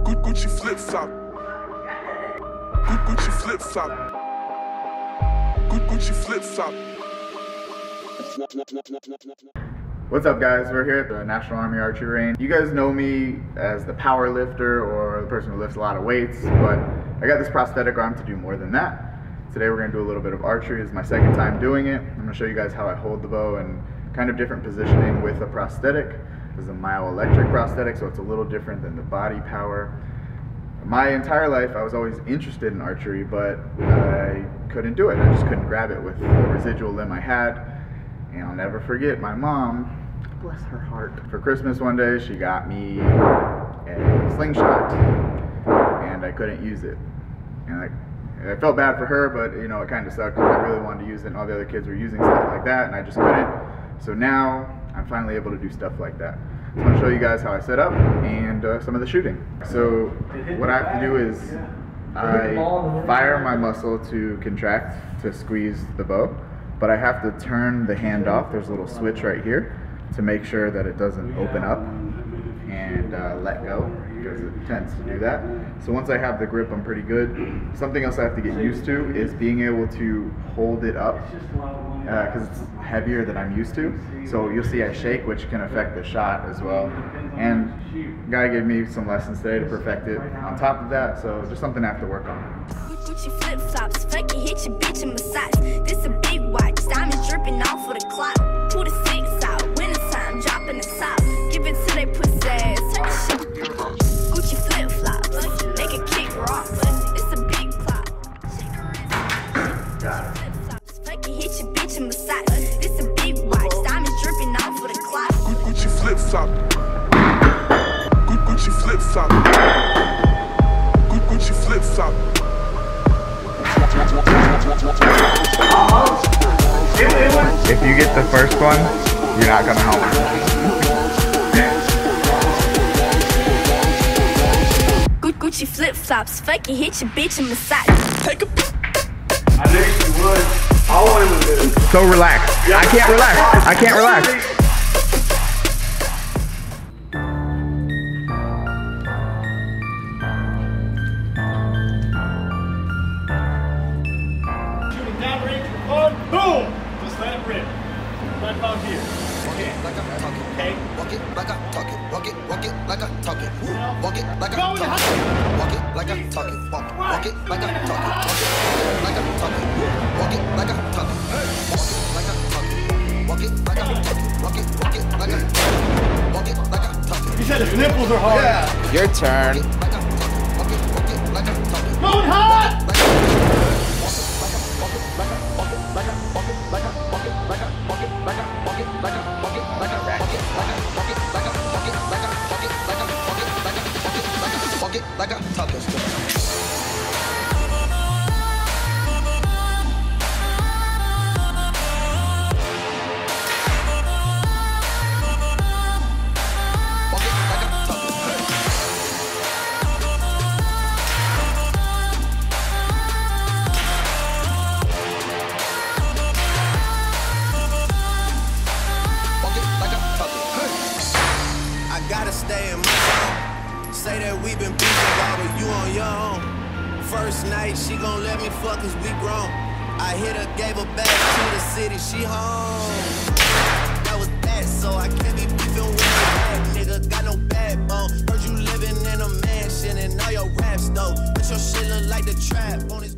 Gucci flip flop. Gucci flip flop. Gucci flip flop. What's up, guys? We're here at the National Army Archery Range. You guys know me as the power lifter or the person who lifts a lot of weights, but I got this prosthetic arm to do more than that. Today we're going to do a little bit of archery. This is my second time doing it. I'm going to show you guys how I hold the bow and kind of different positioning with a prosthetic. This is a myoelectric prosthetic, so it's a little different than the body power. My entire life I was always interested in archery, but I couldn't do it. I just couldn't grab it with the residual limb I had. And I'll never forget my mom, bless her heart, for Christmas one day she got me a slingshot and I couldn't use it. And I felt bad for her, but you know, it kind of sucked because I really wanted to use it and all the other kids were using stuff like that and I just couldn't. So now I'm finally able to do stuff like that. So I'm going to show you guys how I set up and some of the shooting. So what I have to do is I fire my muscle to contract to squeeze the bow, but I have to turn the hand off. There's a little switch right here to make sure that it doesn't open up and let go, because it tends to do that. So once I have the grip, I'm pretty good. Something else I have to get used to is being able to hold it up because it's heavier than I'm used to. So you'll see I shake, which can affect the shot as well. And the guy gave me some lessons today to perfect it on top of that, so just something I have to work on. Gucci flip flops, fucking hit your bitch and massage. This a big watch, diamonds dripping off for the clock. 2 to 6 out, winter time, dropping the top. Give it to they pussy ass. Gucci flip flops, make a kick rock. It's a big clock. Got it. Flip flops, fucking hit your bitch and massage. This a big watch, diamonds dripping off for the clock. Gucci flip flop. Gucci flip flop. Gucci flip flop. If you get the first one, you're not coming home. Gucci flip flops, fucking hit your bitch and massage. Take a I knew you would. I always do. So relax. I can't relax. I can't relax. Down range, on, boom! Just let it rip. Right about here. Walk it like I'm talking. Okay. Walk it like I'm talking. Walk it like I'm talking. Walk it like I'm Go talking. Walk it like I'm talking. Walk it like I'm talking. Like I'm talking. Walk it like I'm talking. Walk it like I'm talking. Walk it like I'm talking. Walk it like I'm talking. Walk it like I'm talking. He said his nipples are hard. Yeah. Your turn. Like I'm talking. Walk it like I'm talking. Going hot! Like I'm talking. I gotta stay in my zone. Say that we been beefing while you on your own. First night, she gon' let me fuck cause we grown. I hit her, gave her back to the city, she home. That was that, so I can't be beefing with no bad nigga. Got no backbone. Heard you living in a mansion and all your raps though. But your shit look like the trap on his